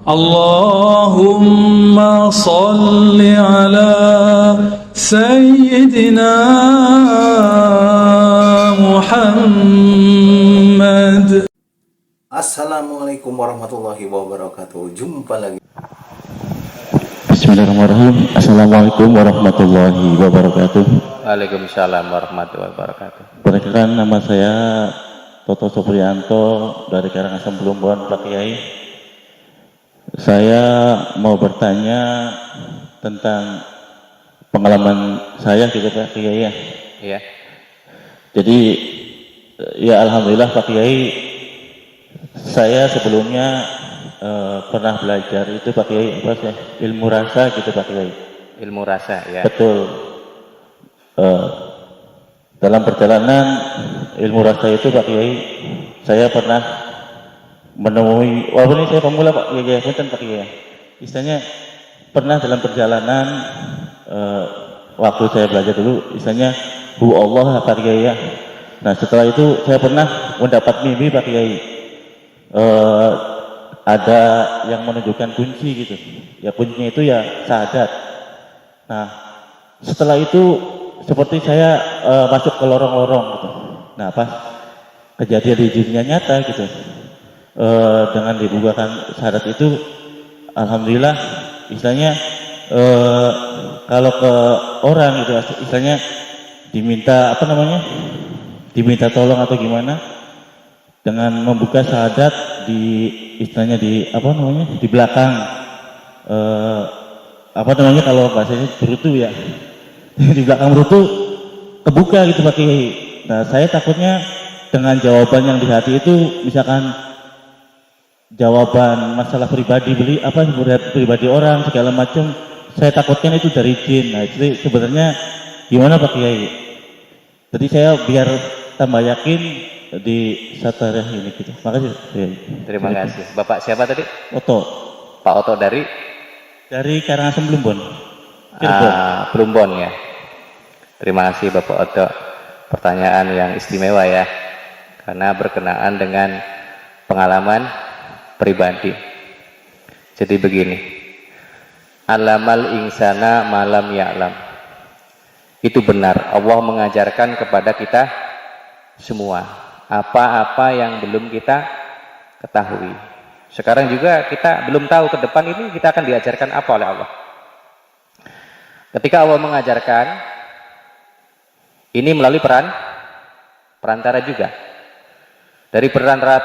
Allahumma salli ala Sayyidina Muhammad. Assalamualaikum warahmatullahi wabarakatuh. Jumpa lagi. Bismillahirrahmanirrahim. Assalamualaikum warahmatullahi wabarakatuh. Waalaikumsalam warahmatullahi wabarakatuh. Perkenalkan, nama saya Toto Supriyanto dari Karangasem Plumbon, Pak Kiai. Saya mau bertanya tentang pengalaman saya gitu Pak Kiai ya. Iya. Jadi ya alhamdulillah Pak Kiai, saya sebelumnya pernah belajar itu Pak Kiai apa sih, ilmu rasa gitu Pak Kiai. Ilmu rasa ya. Betul. Dalam perjalanan ilmu rasa itu Pak Kiai, saya pernah menemui, walaupun ini saya pemula Pak Kiai, Pak Kiai. Istilahnya pernah dalam perjalanan waktu saya belajar dulu, istilahnya Hu Allah Pak Kiai ya. Nah setelah itu saya pernah mendapat mimpi Pak Kiai. Ada yang menunjukkan kunci gitu. Ya kuncinya itu ya syahadat. Nah setelah itu seperti saya masuk ke lorong-lorong gitu. Nah pas kejadian di dunia nyata gitu, dengan dibukakan syahadat itu, alhamdulillah istilahnya kalau ke orang gitu istilahnya diminta apa namanya, diminta tolong atau gimana, dengan membuka syahadat di istilahnya di apa namanya, di belakang apa namanya kalau bahasanya berutu ya, di belakang berutu kebuka gitu Pak Kiai. Nah saya takutnya dengan jawaban yang di hati itu, misalkan jawaban masalah pribadi pribadi orang segala macam, saya takutkan itu dari jin. Nah itu sebenarnya gimana Pak Kiai? Jadi saya biar tambah yakin di satarah ini gitu. Makasih Kiai. Terima kasih. Bapak siapa tadi? Oto. Pak Oto dari Karangasem Plumbon. Plumbon ya. Terima kasih Bapak Oto. Pertanyaan yang istimewa ya, karena berkenaan dengan pengalaman pribadi. Jadi begini, alamal insana malam ya'lam. Itu benar, Allah mengajarkan kepada kita semua apa-apa yang belum kita ketahui. Sekarang juga kita belum tahu ke depan ini kita akan diajarkan apa oleh Allah. Ketika Allah mengajarkan ini melalui perantara juga. Dari perantara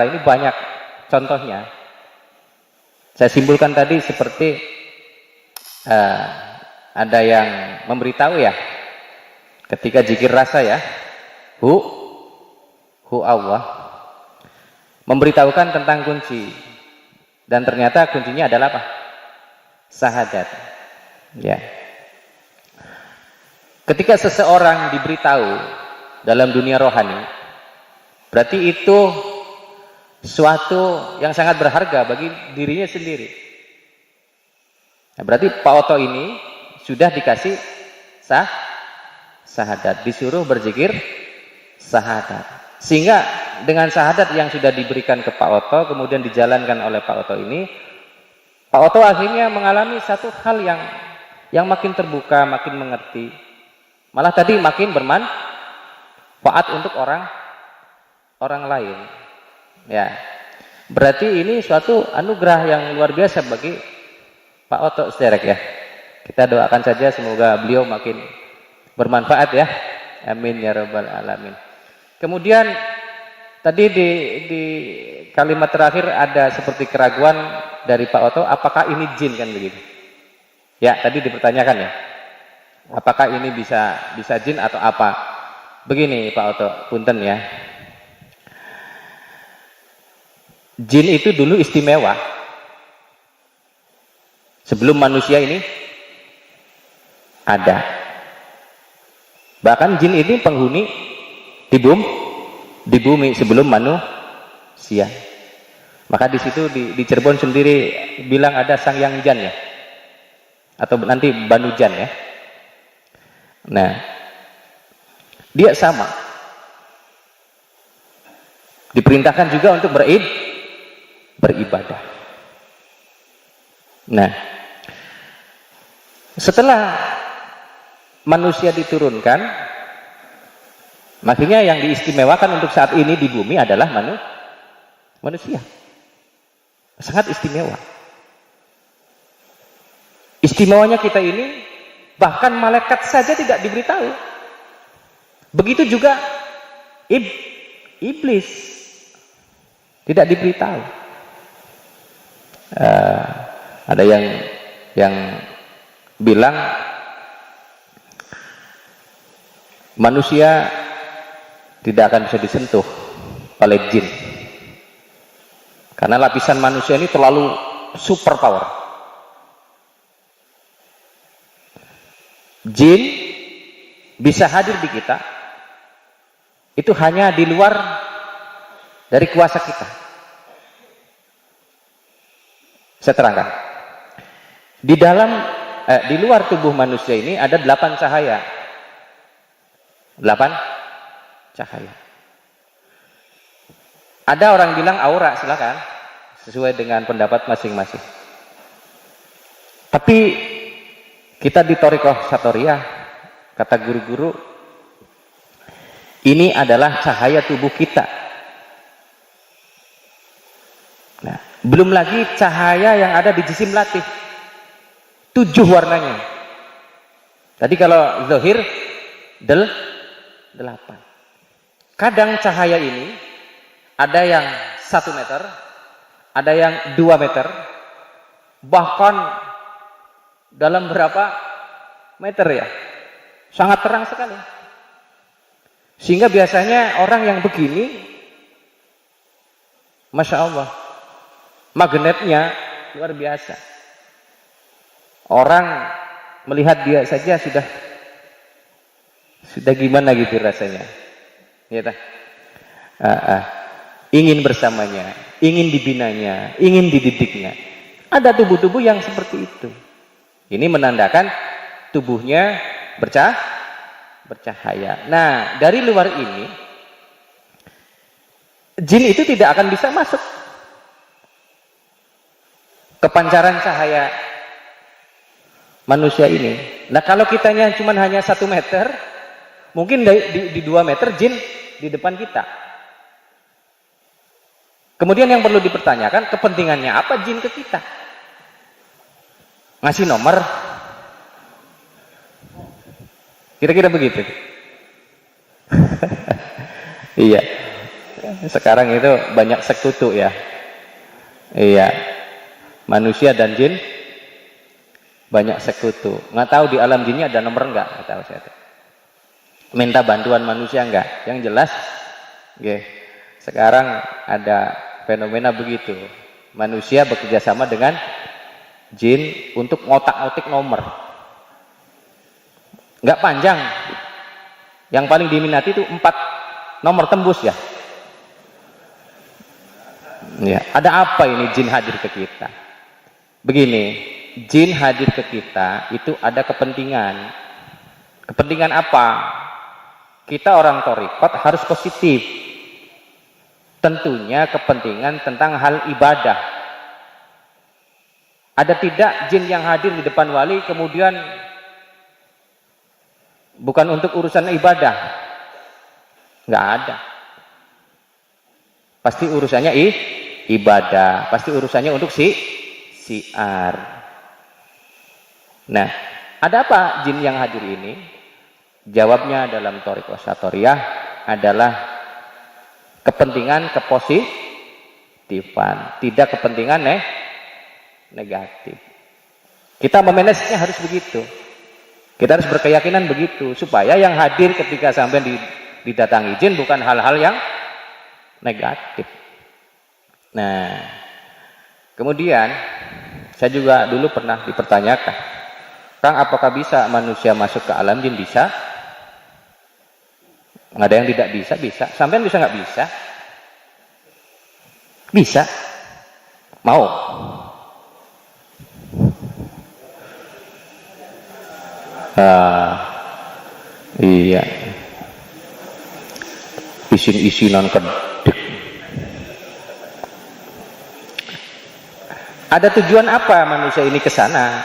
ini banyak contohnya. Saya simpulkan tadi seperti ada yang memberitahu ya, ketika zikir rasa ya, hu Allah, memberitahukan tentang kunci, dan ternyata kuncinya adalah apa? Syahadat. Ya. Ketika seseorang diberitahu dalam dunia rohani, berarti itu suatu yang sangat berharga bagi dirinya sendiri. Nah, berarti Pak Oto ini sudah dikasih syahadat, disuruh berzikir syahadat. Sehingga dengan syahadat yang sudah diberikan ke Pak Oto, kemudian dijalankan oleh Pak Oto ini, Pak Oto akhirnya mengalami satu hal yang makin terbuka, makin mengerti. Malah tadi makin bermanfaat untuk orang lain. Ya, berarti ini suatu anugerah yang luar biasa bagi Pak Oto Sederek ya. Kita doakan saja semoga beliau makin bermanfaat ya. Amin ya rabbal alamin. Kemudian tadi di kalimat terakhir ada seperti keraguan dari Pak Oto, apakah ini jin kan begitu? Ya, tadi dipertanyakan ya. Apakah ini bisa jin atau apa? Begini Pak Oto, punten ya. Jin itu dulu istimewa. Sebelum manusia ini ada. Bahkan jin ini penghuni di bumi sebelum manusia. Maka di situ di Cirebon sendiri bilang ada Sang Yang Jan ya. Atau nanti Banu Jan ya. Nah, dia sama. Diperintahkan juga untuk beribadah. Nah, setelah manusia diturunkan, makanya yang diistimewakan untuk saat ini di bumi adalah manusia. Sangat istimewa. Istimewanya kita ini, bahkan malaikat saja tidak diberitahu. Begitu juga iblis tidak diberitahu. Ada yang bilang manusia tidak akan bisa disentuh oleh jin karena lapisan manusia ini terlalu super power. Jin bisa hadir di kita itu hanya di luar dari kuasa kita. Saya terangkan. Di luar tubuh manusia ini ada 8 cahaya. 8 cahaya. Ada orang bilang aura, silakan. Sesuai dengan pendapat masing-masing. Tapi kita di Thariqah Satoriyah, kata guru-guru, ini adalah cahaya tubuh kita. Nah, belum lagi cahaya yang ada di jisim latif. 7 warnanya. Tadi kalau zahir 8. Kadang cahaya ini ada yang 1 meter, ada yang 2 meter, bahkan dalam berapa meter ya, sangat terang sekali. Sehingga biasanya orang yang begini, Masya Allah, magnetnya luar biasa. Orang melihat dia saja sudah gimana gitu rasanya, ya tak? Ingin bersamanya, ingin dibinanya, ingin dididiknya. Ada tubuh-tubuh yang seperti itu. Ini menandakan tubuhnya bercahaya. Nah, dari luar ini, jin itu tidak akan bisa masuk ke pancaran cahaya manusia ini. Nah, kalau kitanya cuma hanya 1 meter, mungkin di 2 meter jin di depan kita. Kemudian yang perlu dipertanyakan, kepentingannya apa jin ke kita? Ngasih nomor? Kira-kira begitu. Iya. Sekarang itu banyak sekutu ya. Iya. Manusia dan jin banyak sekutu. Nggak tahu di alam jinnya ada nomor enggak? Nggak tahu saya. Minta bantuan manusia enggak? Yang jelas, sekarang ada fenomena begitu. Manusia bekerja sama dengan jin untuk ngotak-ngotik nomor. Nggak panjang. Yang paling diminati itu 4 nomor tembus ya. Ya, ada apa ini jin hadir ke kita? Begini, jin hadir ke kita itu ada kepentingan. Kepentingan apa? Kita orang thariqat harus positif. Tentunya kepentingan tentang hal ibadah. Ada tidak jin yang hadir di depan wali kemudian bukan untuk urusan ibadah? Nggak ada. Pasti urusannya ibadah. Pasti urusannya untuk siar. Nah, ada apa jin yang hadir ini? Jawabnya dalam Thariqah Satoriyah adalah kepentingan kepositifan, tidak kepentingan negatif. Kita memanagenya harus begitu. Kita harus berkeyakinan begitu supaya yang hadir ketika sampai didatangi jin bukan hal-hal yang negatif. Nah, kemudian saya juga dulu pernah dipertanyakan, Kang, apakah bisa manusia masuk ke alam jin? Bisa. Nggak ada yang tidak bisa, bisa. Sampean bisa nggak bisa? Bisa. Mau? Iya. Isin-isinan kedek. Ada tujuan apa manusia ini ke sana?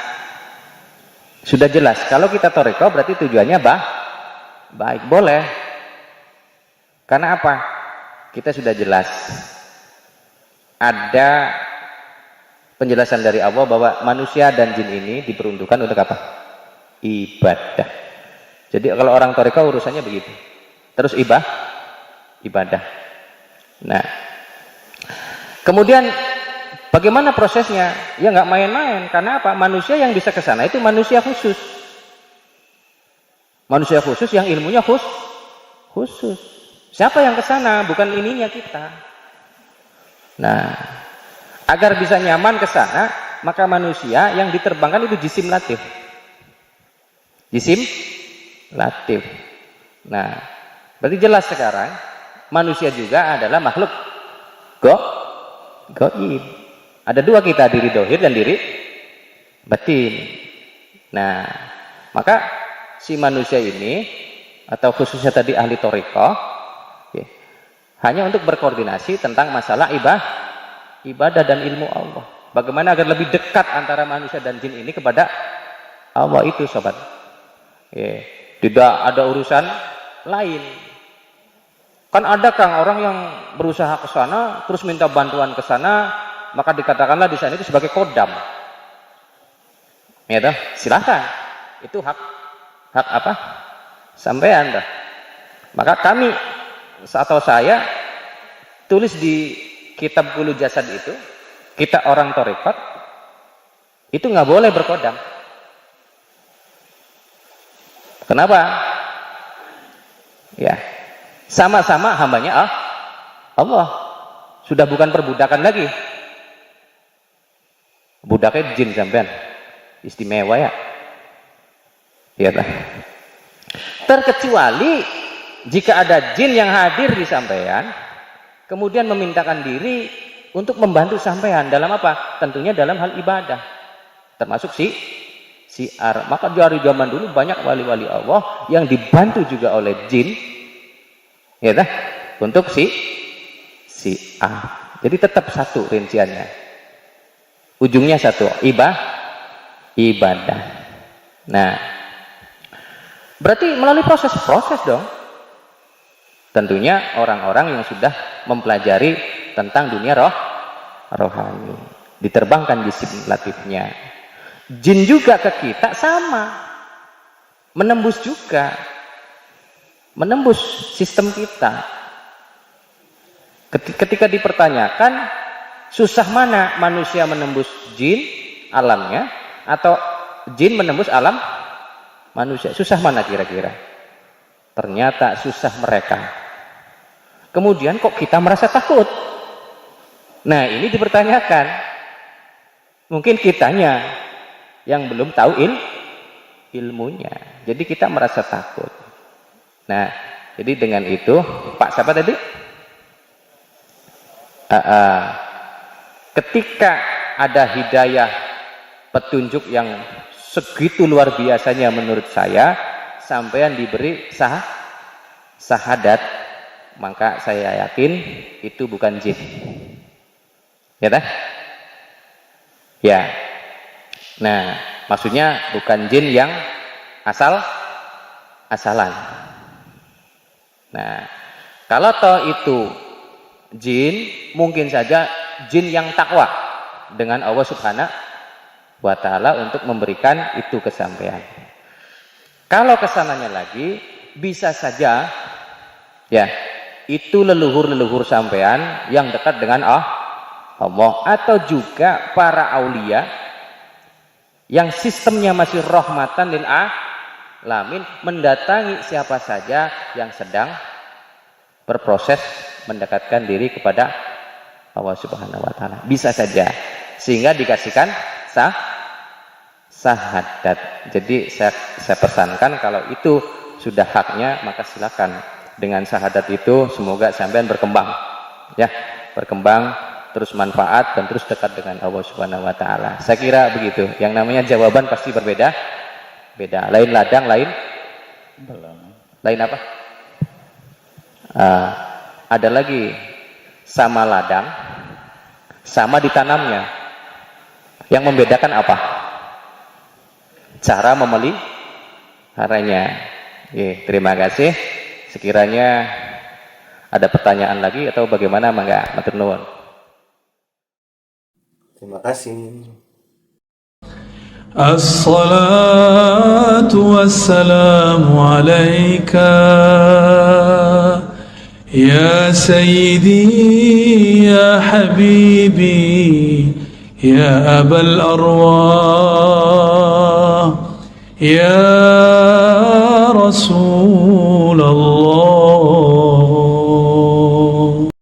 Sudah jelas. Kalau kita toriko berarti tujuannya baik. Boleh. Karena apa? Kita sudah jelas. Ada penjelasan dari Allah bahwa manusia dan jin ini diperuntukkan untuk apa? Ibadah. Jadi kalau orang toriko urusannya begitu. Terus ibadah. Nah, kemudian bagaimana prosesnya? Ya nggak main-main. Karena apa? Manusia yang bisa ke sana itu manusia khusus. Manusia khusus yang ilmunya khusus. Siapa yang ke sana? Bukan ininya kita. Nah, agar bisa nyaman ke sana, maka manusia yang diterbangkan itu jisim latif. Jisim latif. Nah, berarti jelas sekarang manusia juga adalah makhluk gaib. Ada dua kita, diri dohir dan diri batin. Nah, maka si manusia ini atau khususnya tadi ahli thariqah ya, hanya untuk berkoordinasi tentang masalah ibadah dan ilmu Allah. Bagaimana agar lebih dekat antara manusia dan jin ini kepada Allah itu, sobat. Ya, tidak ada urusan lain. Kan ada Kang orang yang berusaha ke sana terus minta bantuan ke sana, maka dikatakanlah di sana itu sebagai kodam. Ya toh, silahkan. Itu hak apa? Sampean dah. Maka kami atau saya tulis di kitab Qulu Jasad itu, kita orang thariqat itu nggak boleh berkodam. Kenapa? Ya, sama-sama hambanya Allah. Sudah bukan perbudakan lagi. Budaknya jin sampean. Istimewa ya. Iyalah. Terkecuali jika ada jin yang hadir di sampean, kemudian memintakan diri untuk membantu sampean dalam apa? Tentunya dalam hal ibadah. Termasuk siar. Maka dari zaman dulu banyak wali-wali Allah yang dibantu juga oleh jin, ya dah, untuk siar. Jadi tetap satu rinciannya. Ujungnya satu, ibadah. Nah, berarti melalui proses dong. Tentunya orang-orang yang sudah mempelajari tentang dunia rohani, diterbangkan jisim latifnya. Jin juga ke kita sama, menembus juga, menembus sistem kita. Ketika dipertanyakan, susah mana manusia menembus jin alamnya atau jin menembus alam manusia? Susah mana kira-kira? Ternyata susah mereka. Kemudian kok kita merasa takut? Nah, ini dipertanyakan. Mungkin kitanya yang belum tahu ilmunya. Jadi kita merasa takut. Nah, jadi dengan itu, Pak siapa tadi? Ketika ada hidayah petunjuk yang segitu luar biasanya menurut saya, sampean diberi sahadat, maka saya yakin itu bukan jin. Ya dah? Ya. Nah, maksudnya bukan jin yang asalan. Nah, kalau toh itu jin, mungkin saja jin yang takwa dengan Allah Subhanahu wa Ta'ala untuk memberikan itu kesampaian. Kalau kesananya lagi, bisa saja ya, itu leluhur-leluhur sampean yang dekat dengan Allah, atau juga para aulia yang sistemnya masih rahmatan lil alamin, mendatangi siapa saja yang sedang berproses mendekatkan diri kepada Allah Subhanahu wa Ta'ala. Bisa saja, sehingga dikasihkan sahadat. Jadi saya pesankan kalau itu sudah haknya, maka silakan dengan sahadat itu, semoga sampean berkembang ya, berkembang terus manfaat dan terus dekat dengan Allah Subhanahu wa Ta'ala. Saya kira begitu. Yang namanya jawaban pasti berbeda. Lain ladang, lain apa? Ada lagi sama ladang, sama ditanamnya. Yang membedakan apa? Cara memeliharanya. Oke, terima kasih. Sekiranya ada pertanyaan lagi atau bagaimana, mangga matur nuwun. Terima kasih. As-salatu wassalamu alaika ya sayyidi ya habibi ya abal arwah ya rasul